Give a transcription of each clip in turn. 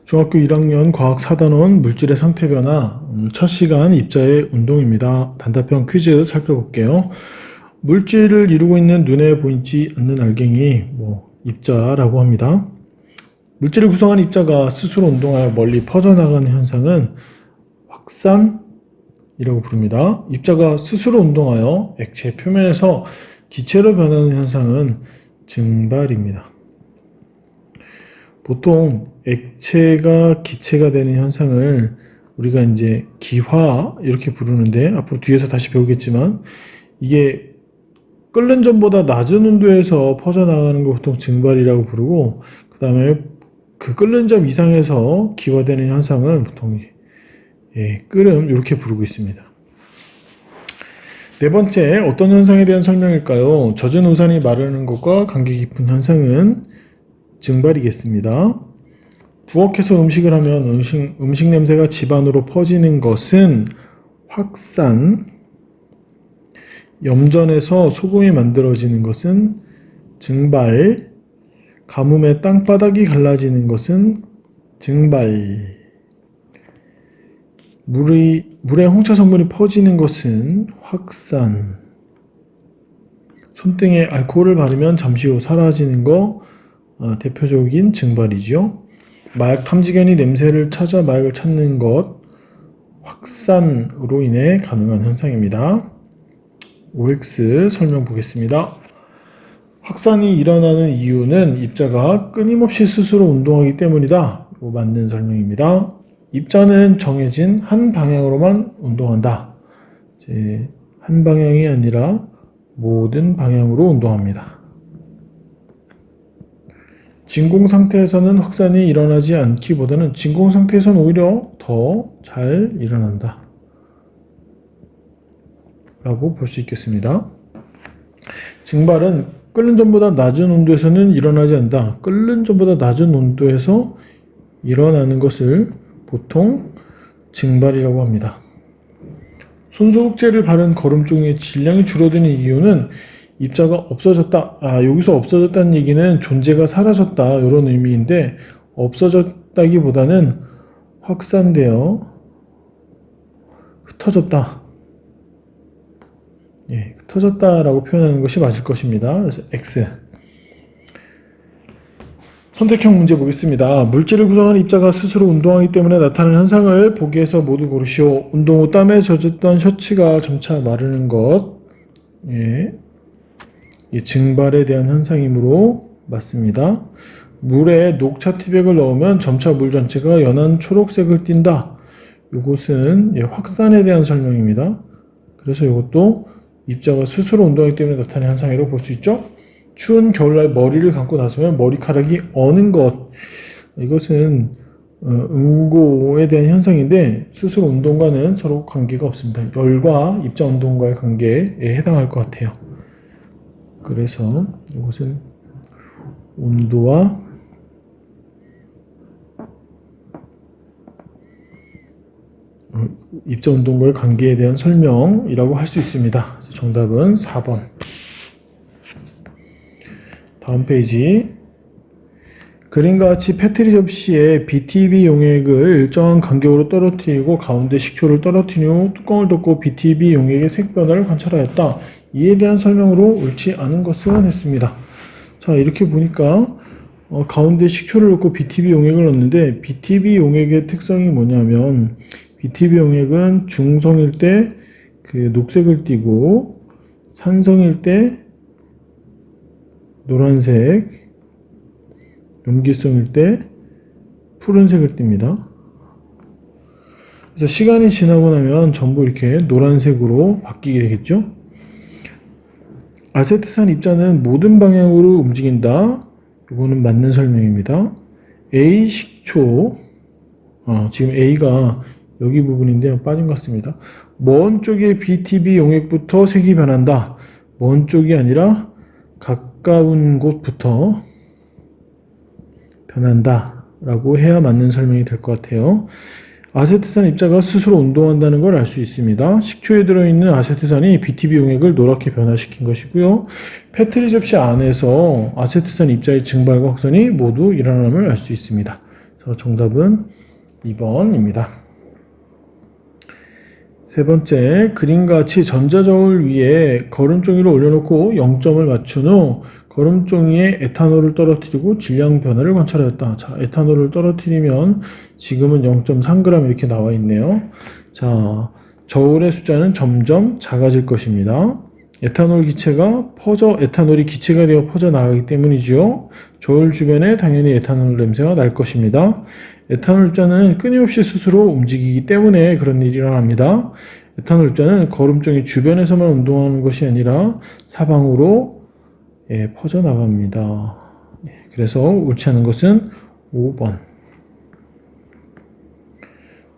중학교 1학년 과학 4단원 물질의 상태 변화 첫 시간 입자의 운동입니다. 단답형 퀴즈 살펴볼게요. 물질을 이루고 있는 눈에 보이지 않는 알갱이 입자라고 합니다. 물질을 구성한 입자가 스스로 운동하여 멀리 퍼져나가는 현상은 확산이라고 부릅니다. 입자가 스스로 운동하여 액체 표면에서 기체로 변하는 현상은 증발입니다. 보통 액체가 기체가 되는 현상을 우리가 이제 기화 이렇게 부르는데, 앞으로 뒤에서 다시 배우겠지만 이게 끓는 점보다 낮은 온도에서 퍼져나가는 걸 보통 증발이라고 부르고, 그 다음에 그 끓는 점 이상에서 기화되는 현상은 보통 끓음 이렇게 부르고 있습니다. 네 번째, 어떤 현상에 대한 설명일까요? 젖은 우산이 마르는 것과 관계 깊은 현상은 증발이겠습니다. 부엌에서 음식을 하면 음식 냄새가 집안으로 퍼지는 것은 확산, 염전에서 소금이 만들어지는 것은 증발, 가뭄에 땅바닥이 갈라지는 것은 증발, 물에 홍차 성분이 퍼지는 것은 확산, 손등에 알코올을 바르면 잠시 후 사라지는 거 대표적인 증발이죠. 마약 탐지견이 냄새를 찾아 마약을 찾는 것, 확산으로 인해 가능한 현상입니다. OX 설명 보겠습니다. 확산이 일어나는 이유는 입자가 끊임없이 스스로 운동하기 때문이다. 맞는 설명입니다. 입자는 정해진 한 방향으로만 운동한다. 한 방향이 아니라 모든 방향으로 운동합니다. 진공 상태에서는 확산이 일어나지 않기보다는 진공 상태에서는 오히려 더 잘 일어난다 라고 볼 수 있겠습니다. 증발은 끓는 점보다 낮은 온도에서는 일어나지 않는다. 끓는 점보다 낮은 온도에서 일어나는 것을 보통 증발이라고 합니다. 손소독제를 바른 거름 종이의 질량이 줄어드는 이유는 입자가 없어졌다. 여기서 없어졌다는 얘기는 존재가 사라졌다, 이런 의미인데, 없어졌다기보다는 확산되어 흩어졌다. 흩어졌다라고 표현하는 것이 맞을 것입니다. 그래서 X. 선택형 문제 보겠습니다. 물질을 구성하는 입자가 스스로 운동하기 때문에 나타나는 현상을 보기에서 모두 고르시오. 운동 후 땀에 젖었던 셔츠가 점차 마르는 것. 증발에 대한 현상이므로 맞습니다. 물에 녹차 티백을 넣으면 점차 물 전체가 연한 초록색을 띈다. 이것은 확산에 대한 설명입니다. 그래서 이것도 입자가 스스로 운동하기 때문에 나타나는 현상이라고 볼 수 있죠. 추운 겨울날 머리를 감고 나서면 머리카락이 어는 것, 이것은 응고에 대한 현상인데 스스로 운동과는 서로 관계가 없습니다. 열과 입자 운동과의 관계에 해당할 것 같아요. 그래서 이것은 온도와 입자 운동과의 관계에 대한 설명이라고 할 수 있습니다. 정답은 4번. 다음 페이지. 그림과 같이 페트리 접시에 BTB 용액을 일정한 간격으로 떨어뜨리고 가운데 식초를 떨어뜨린 후 뚜껑을 덮고 BTB 용액의 색 변화를 관찰하였다. 이에 대한 설명으로 옳지 않은 것은 했습니다. 자, 이렇게 보니까 가운데 식초를 넣고 BTB 용액을 넣는데, BTB 용액의 특성이 뭐냐면, BTB 용액은 중성일 때 그 녹색을 띠고 산성일 때 노란색, 염기성일 때 푸른색을 띱니다. 그래서 시간이 지나고 나면 전부 이렇게 노란색으로 바뀌게 되겠죠. 아세트산 입자는 모든 방향으로 움직인다. 이거는 맞는 설명입니다. A 식초, 지금 A가 여기 부분인데 빠진 것 같습니다. 먼 쪽의 BTB 용액부터 색이 변한다. 먼 쪽이 아니라 가까운 곳부터 변한다 라고 해야 맞는 설명이 될 것 같아요. 아세트산 입자가 스스로 운동한다는 걸 알 수 있습니다. 식초에 들어있는 아세트산이 BTB 용액을 노랗게 변화시킨 것이고요. 페트리 접시 안에서 아세트산 입자의 증발과 확산이 모두 일어남을 알 수 있습니다. 그래서 정답은 2번입니다. 세 번째, 그림과 같이 전자저울 위에 거름종이를 올려놓고 0점을 맞춘 후 거름종이에 에탄올을 떨어뜨리고 질량 변화를 관찰하였다. 자, 에탄올을 떨어뜨리면 지금은 0.3g 이렇게 나와 있네요. 자, 저울의 숫자는 점점 작아질 것입니다. 에탄올 기체가 에탄올이 기체가 되어 퍼져나가기 때문이죠. 저울 주변에 당연히 에탄올 냄새가 날 것입니다. 에탄올 입자는 끊임없이 스스로 움직이기 때문에 그런 일이 일어납니다. 에탄올 입자는 거름종이 주변에서만 운동하는 것이 아니라 사방으로 퍼져나갑니다. 그래서 옳지 않은 것은 5번.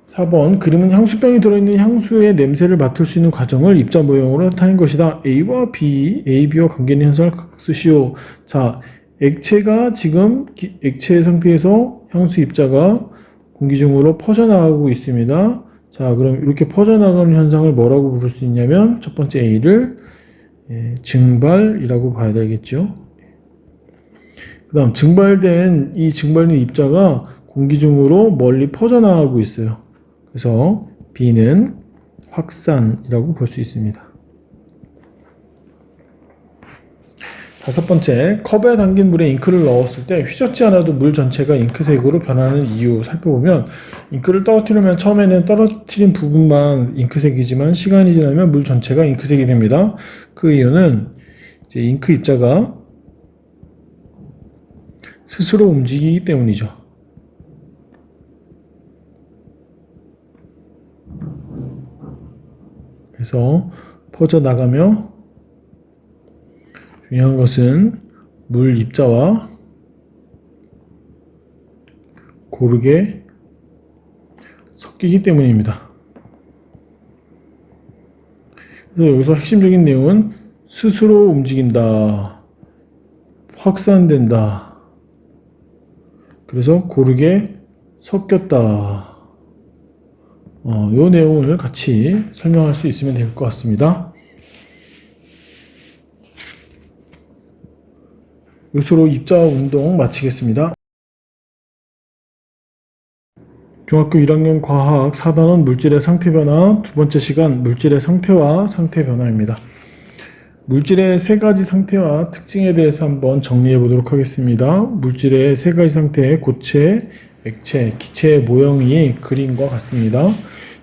4번, 그림은 향수병이 들어있는 향수의 냄새를 맡을 수 있는 과정을 입자 모형으로 나타낸 것이다. A와 B, A, B와 관계있는 현상을 각각 쓰시오. 자, 액체가 지금 액체 상태에서 향수 입자가 공기 중으로 퍼져나가고 있습니다. 자, 그럼 이렇게 퍼져나가는 현상을 뭐라고 부를 수 있냐면 첫 번째 A를 증발이라고 봐야 되겠죠. 그 다음 증발된 입자가 공기 중으로 멀리 퍼져나가고 있어요. 그래서 B는 확산이라고 볼 수 있습니다. 다섯 번째, 컵에 담긴 물에 잉크를 넣었을 때 휘젓지 않아도 물 전체가 잉크색으로 변하는 이유 살펴보면 잉크를 떨어뜨리면 처음에는 떨어뜨린 부분만 잉크색이지만 시간이 지나면 물 전체가 잉크색이 됩니다. 그 이유는 이제 잉크 입자가 스스로 움직이기 때문이죠. 그래서 퍼져나가며 중요한 것은 물 입자와 고르게 섞이기 때문입니다. 그래서 여기서 핵심적인 내용은 스스로 움직인다, 확산된다, 그래서 고르게 섞였다. 이 내용을 같이 설명할 수 있으면 될 것 같습니다. 이것으로 입자 운동 마치겠습니다. 중학교 1학년 과학 4단원 물질의 상태 변화 두 번째 시간 물질의 상태와 상태 변화입니다. 물질의 세 가지 상태와 특징에 대해서 한번 정리해 보도록 하겠습니다. 물질의 세 가지 상태, 고체, 액체, 기체의 모형이 그림과 같습니다.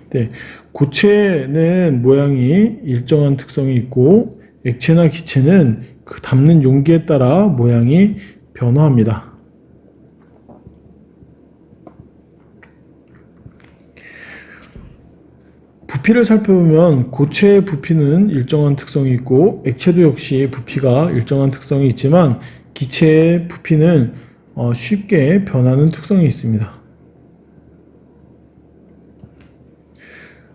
네, 고체는 모양이 일정한 특성이 있고 액체나 기체는 그 담는 용기에 따라 모양이 변화합니다. 부피를 살펴보면 고체의 부피는 일정한 특성이 있고 액체도 역시 부피가 일정한 특성이 있지만 기체의 부피는 쉽게 변하는 특성이 있습니다.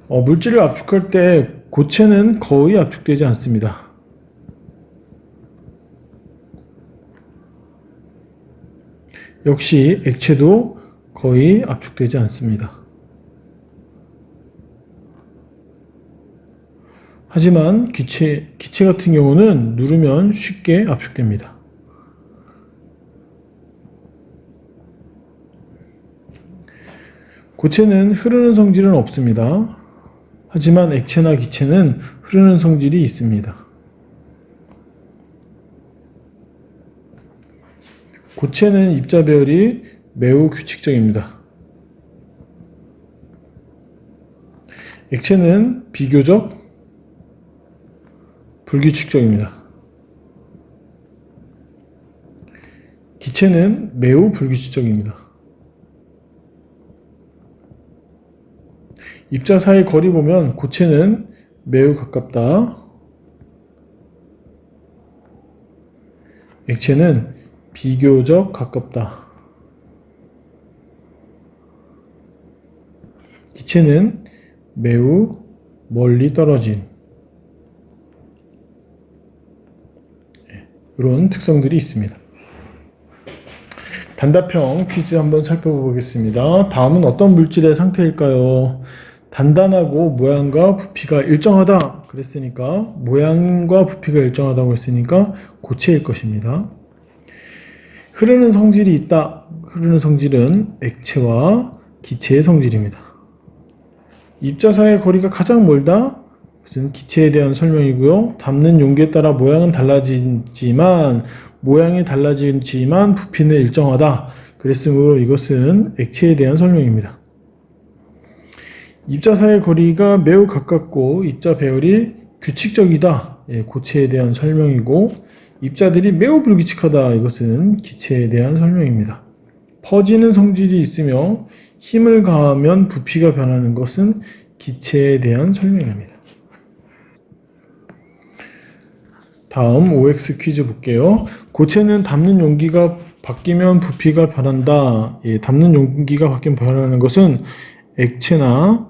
물질을 압축할 때 고체는 거의 압축되지 않습니다. 역시 액체도 거의 압축되지 않습니다. 하지만 기체 같은 경우는 누르면 쉽게 압축됩니다. 고체는 흐르는 성질은 없습니다. 하지만 액체나 기체는 흐르는 성질이 있습니다. 고체는 입자배열이 매우 규칙적입니다. 액체는 비교적 불규칙적입니다. 기체는 매우 불규칙적입니다. 입자 사이 거리 보면 고체는 매우 가깝다. 액체는 비교적 가깝다. 기체는 매우 멀리 떨어진 이런 특성들이 있습니다. 단답형 퀴즈 한번 살펴보겠습니다. 다음은 어떤 물질의 상태일까요? 단단하고 모양과 부피가 일정하다 그랬으니까 모양과 부피가 일정하다고 했으니까 고체일 것입니다. 흐르는 성질이 있다. 흐르는 성질은 액체와 기체의 성질입니다. 입자 사이의 거리가 가장 멀다? 그것은 기체에 대한 설명이고요. 담는 용기에 따라 모양이 달라지지만 부피는 일정하다. 그랬으므로 이것은 액체에 대한 설명입니다. 입자 사이의 거리가 매우 가깝고 입자 배열이 규칙적이다. 고체에 대한 설명이고, 입자들이 매우 불규칙하다. 이것은 기체에 대한 설명입니다. 퍼지는 성질이 있으며 힘을 가하면 부피가 변하는 것은 기체에 대한 설명입니다. 다음 OX 퀴즈 볼게요. 고체는 담는 용기가 바뀌면 부피가 변한다. 담는 용기가 바뀌면 변하는 것은 액체나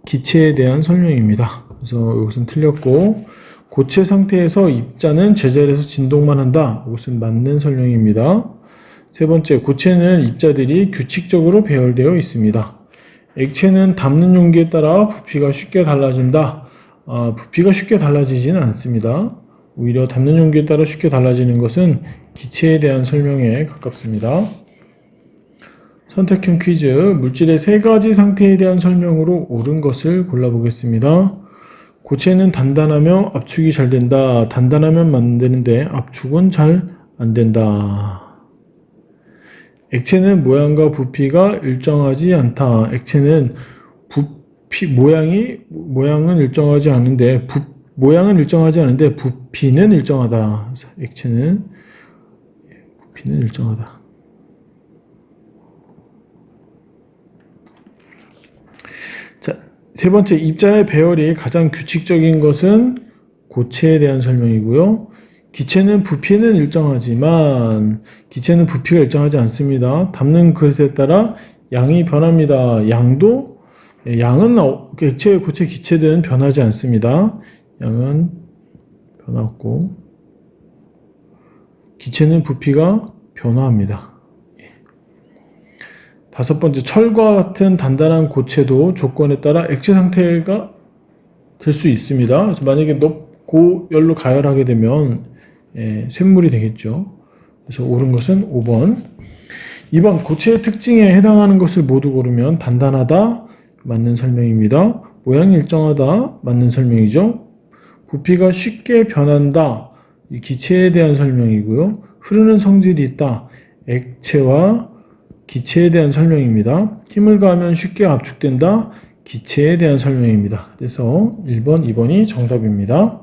기체에 대한 설명입니다. 그래서 이것은 틀렸고, 고체 상태에서 입자는 제자리에서 진동만 한다. 이것은 맞는 설명입니다. 세 번째, 고체는 입자들이 규칙적으로 배열되어 있습니다. 액체는 담는 용기에 따라 부피가 쉽게 달라진다. 부피가 쉽게 달라지지는 않습니다. 오히려 담는 용기에 따라 쉽게 달라지는 것은 기체에 대한 설명에 가깝습니다. 선택형 퀴즈, 물질의 세 가지 상태에 대한 설명으로 옳은 것을 골라보겠습니다. 고체는 단단하며 압축이 잘 된다. 단단하면 만드는데 압축은 잘 안 된다. 액체는 모양과 부피가 일정하지 않다. 액체는 모양은 일정하지 않은데 부피는 일정하다. 액체는 부피는 일정하다. 자, 세 번째, 입자의 배열이 가장 규칙적인 것은 고체에 대한 설명이고요. 기체는 부피가 일정하지 않습니다. 담는 그릇에 따라 양이 변합니다. 양은 액체, 고체, 기체든 변하지 않습니다. 양은 변하고 기체는 부피가 변화합니다. 다섯 번째, 철과 같은 단단한 고체도 조건에 따라 액체 상태가 될 수 있습니다. 그래서 만약에 고열로 가열하게 되면 쇳물이 되겠죠. 그래서 옳은 것은 5번. 2번, 고체의 특징에 해당하는 것을 모두 고르면 단단하다. 맞는 설명입니다. 모양이 일정하다. 맞는 설명이죠. 부피가 쉽게 변한다. 기체에 대한 설명이고요. 흐르는 성질이 있다. 액체와 기체에 대한 설명입니다. 힘을 가하면 쉽게 압축된다. 기체에 대한 설명입니다. 그래서 1번, 2번이 정답입니다.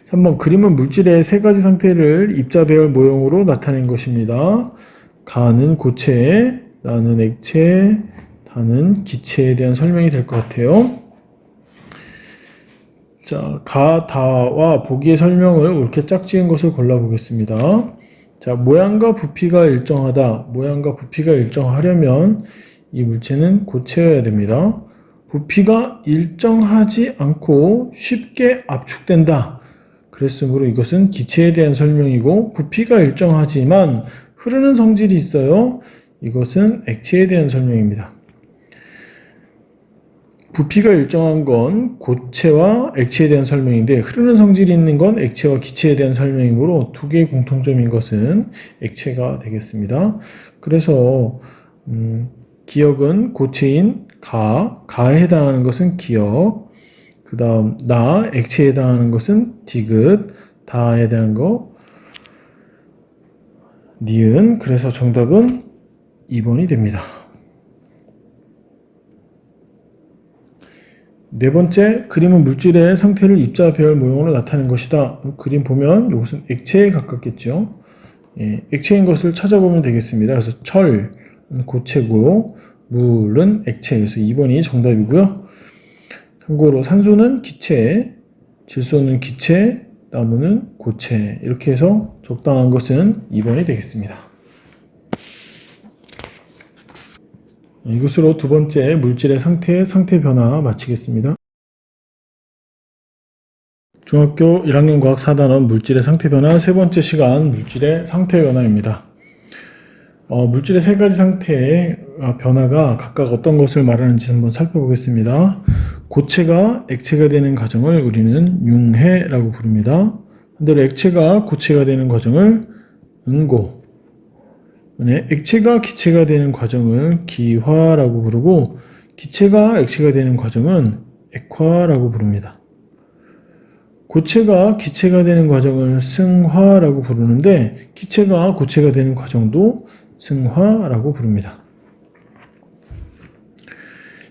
3번, 그림은 물질의 세 가지 상태를 입자 배열 모형으로 나타낸 것입니다. 가는 고체, 나는 액체, 다는 기체에 대한 설명이 될 것 같아요. 자, 가, 다와 보기의 설명을 옳게 짝지은 것을 골라보겠습니다. 자, 모양과 부피가 일정하다. 모양과 부피가 일정하려면 이 물체는 고체여야 됩니다. 부피가 일정하지 않고 쉽게 압축된다. 그랬으므로 이것은 기체에 대한 설명이고, 부피가 일정하지만 흐르는 성질이 있어요. 이것은 액체에 대한 설명입니다. 부피가 일정한 건 고체와 액체에 대한 설명인데, 흐르는 성질이 있는 건 액체와 기체에 대한 설명이므로 두 개의 공통점인 것은 액체가 되겠습니다. 그래서 기억은 고체인 가에 해당하는 것은 기억, 그 다음 액체에 해당하는 것은 디귿, 다에 해당하는 거 니은. 그래서 정답은 2번이 됩니다. 네 번째, 그림은 물질의 상태를 입자 배열 모형으로 나타낸 것이다. 그림 보면 이것은 액체에 가깝겠죠. 액체인 것을 찾아보면 되겠습니다. 그래서 철은 고체고 물은 액체. 그래서 2번이 정답이고요. 참고로 산소는 기체, 질소는 기체, 나무는 고체. 이렇게 해서 적당한 것은 2번이 되겠습니다. 이것으로 두 번째 물질의 상태 변화 마치겠습니다. 중학교 1학년 과학 4단원 물질의 상태 변화 세 번째 시간 물질의 상태 변화입니다. 물질의 세 가지 상태의 변화가 각각 어떤 것을 말하는지 한번 살펴보겠습니다. 고체가 액체가 되는 과정을 우리는 융해라고 부릅니다. 반대로 액체가 고체가 되는 과정을 응고, 액체가 기체가 되는 과정을 기화라고 부르고 기체가 액체가 되는 과정은 액화라고 부릅니다. 고체가 기체가 되는 과정을 승화라고 부르는데 기체가 고체가 되는 과정도 승화라고 부릅니다.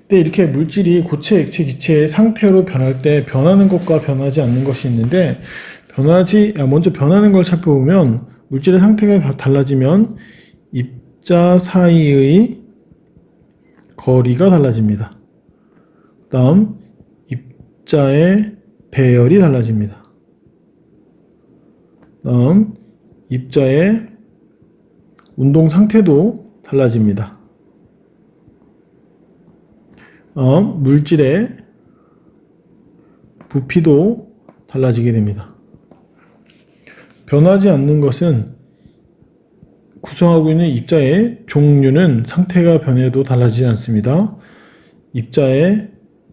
근데 이렇게 물질이 고체, 액체, 기체의 상태로 변할 때 변하는 것과 변하지 않는 것이 있는데 먼저 변하는 걸 살펴보면 물질의 상태가 달라지면 입자 사이의 거리가 달라집니다. 다음 입자의 배열이 달라집니다. 다음 입자의 운동 상태도 달라집니다. 물질의 부피도 달라지게 됩니다. 변하지 않는 것은 구성하고 있는 입자의 종류는 상태가 변해도 달라지지 않습니다. 입자의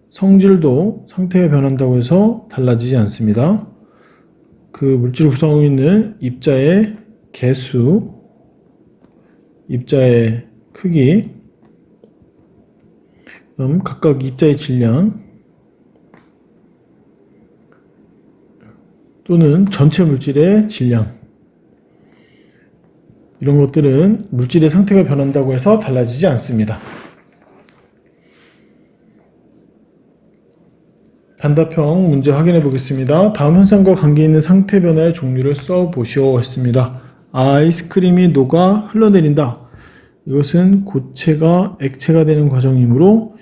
성질도 상태가 변한다고 해서 달라지지 않습니다. 그 물질을 구성하고 있는 입자의 개수, 입자의 크기, 각각 입자의 질량 또는 전체 물질의 질량, 이런 것들은 물질의 상태가 변한다고 해서 달라지지 않습니다. 단답형 문제 확인해 보겠습니다. 다음 현상과 관계있는 상태 변화의 종류를 써보시오 했습니다. 아이스크림이 녹아 흘러내린다. 이것은 고체가 액체가 되는 과정이므로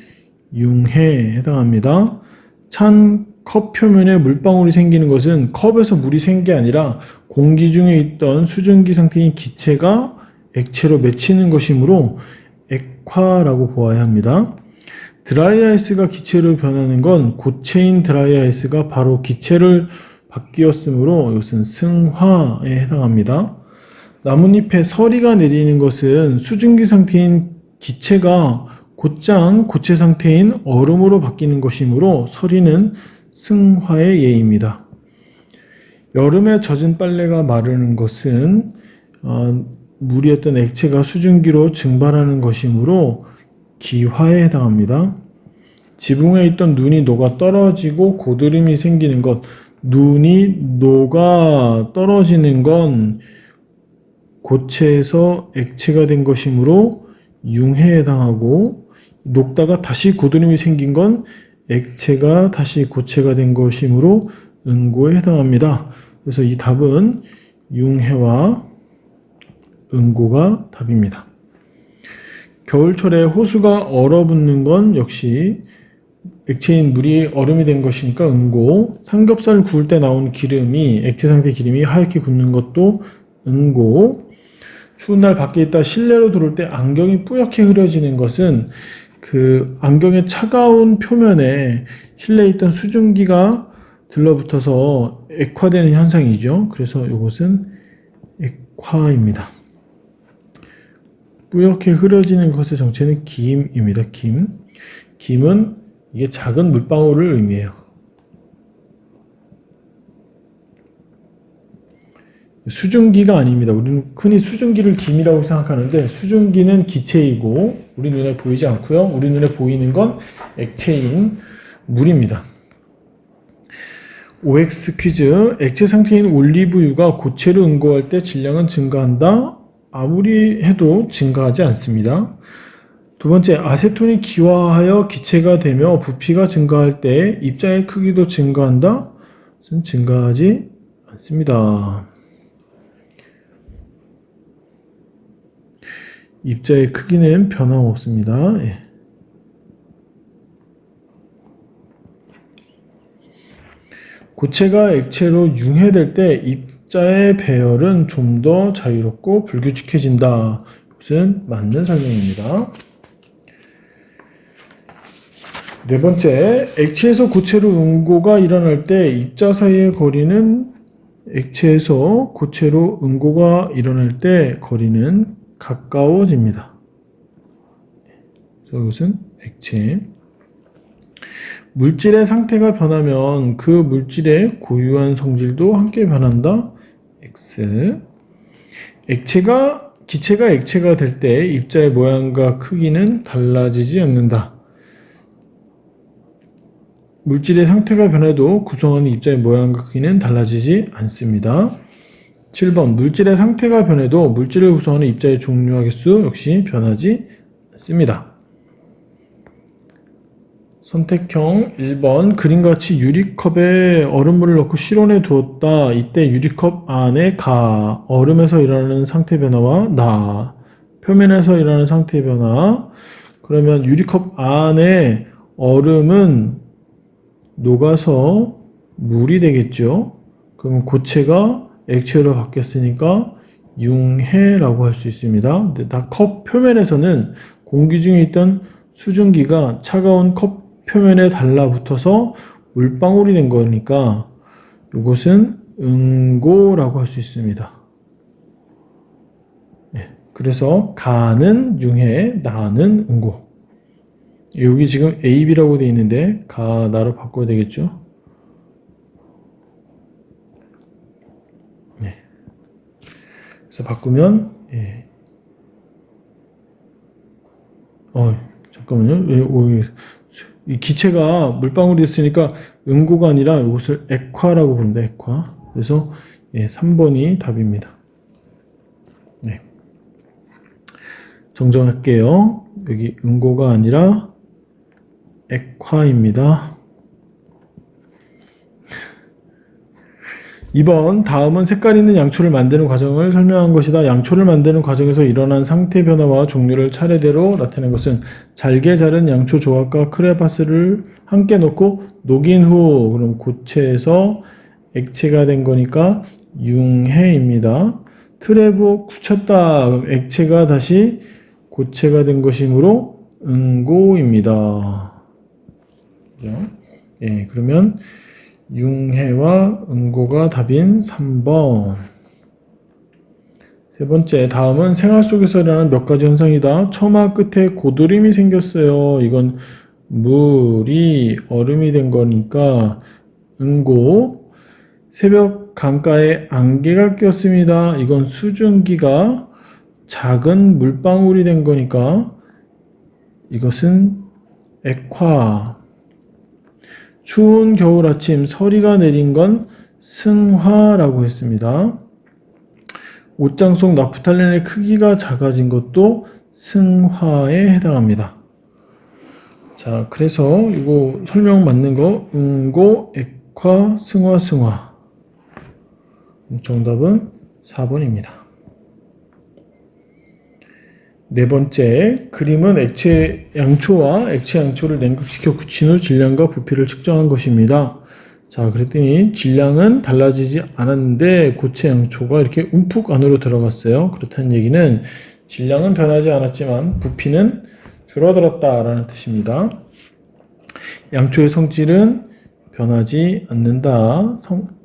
융해에 해당합니다. 찬 컵 표면에 물방울이 생기는 것은 컵에서 물이 샌 게 아니라 공기 중에 있던 수증기 상태인 기체가 액체로 맺히는 것이므로 액화라고 보아야 합니다. 드라이아이스가 기체로 변하는 건 고체인 드라이아이스가 바로 기체를 바뀌었으므로 이것은 승화에 해당합니다. 나뭇잎에 서리가 내리는 것은 수증기 상태인 기체가 곧장 고체 상태인 얼음으로 바뀌는 것이므로 서리는 승화의 예입니다. 여름에 젖은 빨래가 마르는 것은 물이었던 액체가 수증기로 증발하는 것이므로 기화에 해당합니다. 지붕에 있던 눈이 녹아 떨어지고 고드름이 생기는 것, 눈이 녹아 떨어지는 건 고체에서 액체가 된 것이므로 융해에 해당하고, 녹다가 다시 고드름이 생긴 건 액체가 다시 고체가 된 것이므로 응고에 해당합니다. 그래서 이 답은 융해와 응고가 답입니다. 겨울철에 호수가 얼어붙는 건 역시 액체인 물이 얼음이 된 것이니까 응고, 삼겹살 구울 때 나온 기름이, 액체 상태 기름이 하얗게 굳는 것도 응고, 추운 날 밖에 있다 실내로 들어올 때 안경이 뿌옇게 흐려지는 것은 그 안경의 차가운 표면에 실내에 있던 수증기가 들러붙어서 액화되는 현상이죠. 그래서 이것은 액화입니다. 뿌옇게 흐려지는 것의 정체는 김입니다. 김은 이게 작은 물방울을 의미해요. 수증기가 아닙니다. 우리는 흔히 수증기를 김이라고 생각하는데 수증기는 기체이고 우리 눈에 보이지 않고요. 우리 눈에 보이는 건 액체인 물입니다. OX 퀴즈. 액체 상태인 올리브유가 고체로 응고할 때 질량은 증가한다? 아무리 해도 증가하지 않습니다. 두 번째, 아세톤이 기화하여 기체가 되며 부피가 증가할 때 입자의 크기도 증가한다? 증가하지 않습니다. 입자의 크기는 변함없습니다. 예. 고체가 액체로 융해될 때 입자의 배열은 좀 더 자유롭고 불규칙해진다. 이것은 맞는 설명입니다. 네 번째, 액체에서 고체로 응고가 일어날 때 입자 사이의 거리는 액체에서 고체로 응고가 일어날 때 거리는 가까워집니다. 그래서 이것은 액체. 물질의 상태가 변하면 그 물질의 고유한 성질도 함께 변한다. X. 액체가 기체가 액체가 될 때 입자의 모양과 크기는 달라지지 않는다. 물질의 상태가 변해도 구성하는 입자의 모양과 크기는 달라지지 않습니다. 7번 물질의 상태가 변해도 물질을 구성하는 입자의 종류와 개수 역시 변하지 않습니다. 선택형 1번 그림과 같이 유리컵에 얼음물을 넣고 실온에 두었다. 이때 유리컵 안에 얼음에서 일어나는 상태 변화와 표면에서 일어나는 상태 변화. 그러면 유리컵 안에 얼음은 녹아서 물이 되겠죠. 그럼 고체가 액체로 바뀌었으니까 융해라고 할 수 있습니다. 근데 다 컵 표면에서는 공기 중에 있던 수증기가 차가운 컵 표면에 달라붙어서 물방울이 된 거니까 이것은 응고라고 할 수 있습니다. 그래서 가는 융해, 나는 응고. 여기 지금 A, B라고 되어 있는데 가, 나로 바꿔야 되겠죠. 그래서 바꾸면 잠깐만요. 이 기체가 물방울이 됐으니까 응고가 아니라 이것을 액화라고 부릅니다. 액화. 그래서 3번이 답입니다. 네. 정정할게요. 여기 응고가 아니라 액화입니다. 2번 다음은 색깔 있는 양초를 만드는 과정을 설명한 것이다. 양초를 만드는 과정에서 일어난 상태 변화와 종류를 차례대로 나타낸 것은 잘게 자른 양초 조각과 크레파스를 함께 넣고 녹인 후 그럼 고체에서 액체가 된 거니까 융해입니다. 틀에 부어 굳혔다. 그럼 액체가 다시 고체가 된 것이므로 응고입니다. 그죠? 그러면 융해와 응고가 답인 3번. 세 번째, 다음은 생활 속에서 일어나는 몇 가지 현상이다. 처마 끝에 고드름이 생겼어요. 이건 물이 얼음이 된 거니까 응고. 새벽 강가에 안개가 꼈습니다. 이건 수증기가 작은 물방울이 된 거니까 이것은 액화. 추운 겨울 아침 서리가 내린 건 승화라고 했습니다. 옷장 속 나프탈렌의 크기가 작아진 것도 승화에 해당합니다. 자, 그래서 이거 설명 맞는 거 응고, 액화, 승화. 정답은 4번입니다. 네 번째, 그림은 양초와 액체 양초를 냉각시켜 굳힌 후 질량과 부피를 측정한 것입니다. 자, 그랬더니 질량은 달라지지 않았는데 고체 양초가 이렇게 움푹 안으로 들어갔어요. 그렇다는 얘기는 질량은 변하지 않았지만 부피는 줄어들었다라는 뜻입니다. 양초의 성질은 변하지 않는다.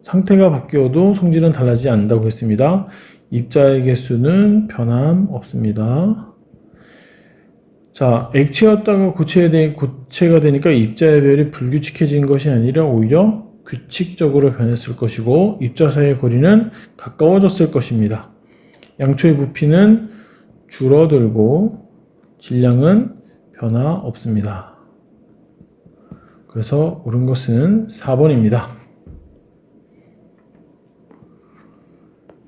상태가 바뀌어도 성질은 달라지지 않는다고 했습니다. 입자의 개수는 변함없습니다. 자, 액체였다가 고체가 되니까 입자의 배열이 불규칙해진 것이 아니라 오히려 규칙적으로 변했을 것이고 입자 사이의 거리는 가까워졌을 것입니다. 양초의 부피는 줄어들고 질량은 변화 없습니다. 그래서 옳은 것은 4번입니다.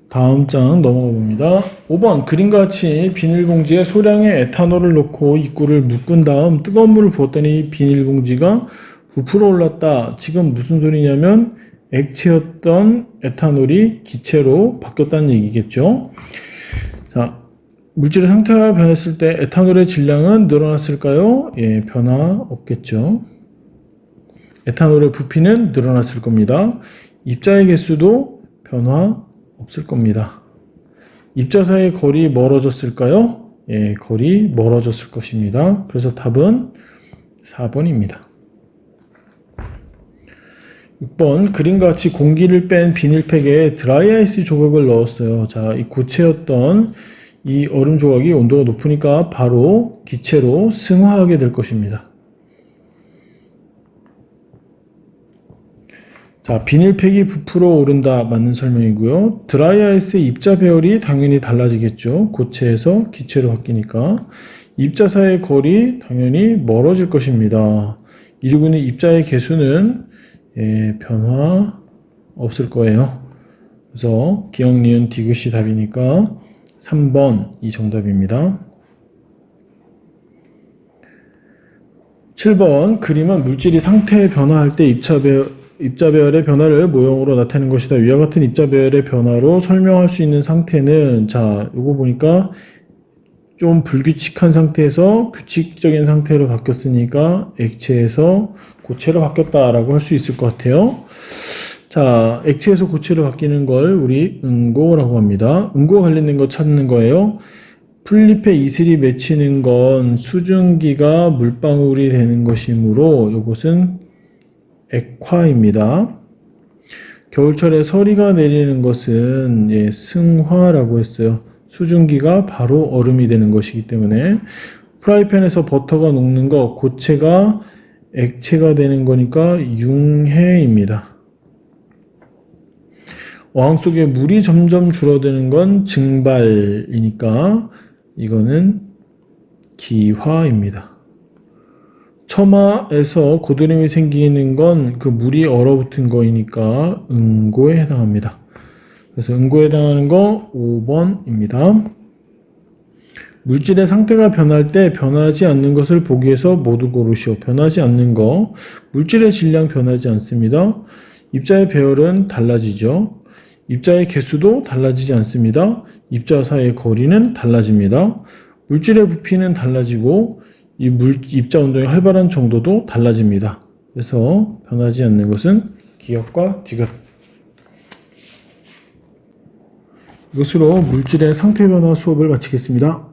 다음 장 넘어가 봅니다. 5번 그림과 같이 비닐봉지에 소량의 에탄올을 넣고 입구를 묶은 다음 뜨거운 물을 부었더니 비닐봉지가 부풀어 올랐다. 지금 무슨 소리냐면 액체였던 에탄올이 기체로 바뀌었다는 얘기겠죠. 자, 물질의 상태가 변했을 때 에탄올의 질량은 늘어났을까요? 변화 없겠죠. 에탄올의 부피는 늘어났을 겁니다. 입자의 개수도 변화 없을 겁니다. 입자 사이의 거리 멀어졌을까요? 거리 멀어졌을 것입니다. 그래서 답은 4번입니다. 6번 그림과 같이 공기를 뺀 비닐팩에 드라이아이스 조각을 넣었어요. 자, 이 고체였던 이 얼음 조각이 온도가 높으니까 바로 기체로 승화하게 될 것입니다. 자, 비닐팩이 부풀어 오른다. 맞는 설명이고요. 드라이아이스의 입자 배열이 당연히 달라지겠죠. 고체에서 기체로 바뀌니까. 입자 사이의 거리 당연히 멀어질 것입니다. 이루고 있는 입자의 개수는 변화 없을 거예요. 그래서 기억, 니은, 디귿이 답이니까 3번 이 정답입니다. 7번 그림은 물질이 상태의 변화할 때 입자 배열의 변화를 모형으로 나타내는 것이다. 위와 같은 입자 배열의 변화로 설명할 수 있는 상태는, 자, 요거 보니까 좀 불규칙한 상태에서 규칙적인 상태로 바뀌었으니까 액체에서 고체로 바뀌었다라고 할 수 있을 것 같아요. 자, 액체에서 고체로 바뀌는 걸 우리 응고라고 합니다. 응고와 관련된 거 찾는 거예요. 풀잎에 이슬이 맺히는 건 수증기가 물방울이 되는 것이므로 이것은 액화입니다. 겨울철에 서리가 내리는 것은 승화라고 했어요. 수증기가 바로 얼음이 되는 것이기 때문에. 프라이팬에서 버터가 녹는 거, 고체가 액체가 되는 거니까 융해입니다. 어항 속에 물이 점점 줄어드는 건 증발이니까 이거는 기화입니다. 처마에서 고드름이 생기는 건 그 물이 얼어붙은 거이니까 응고에 해당합니다. 그래서 응고에 해당하는 거 5번입니다. 물질의 상태가 변할 때 변하지 않는 것을 보기 위해서 모두 고르시오. 변하지 않는 거. 물질의 질량 변하지 않습니다. 입자의 배열은 달라지죠. 입자의 개수도 달라지지 않습니다. 입자 사이의 거리는 달라집니다. 물질의 부피는 달라지고 이 입자 운동의 활발한 정도도 달라집니다. 그래서 변하지 않는 것은 기억과 디귿. 이것으로 물질의 상태 변화 수업을 마치겠습니다.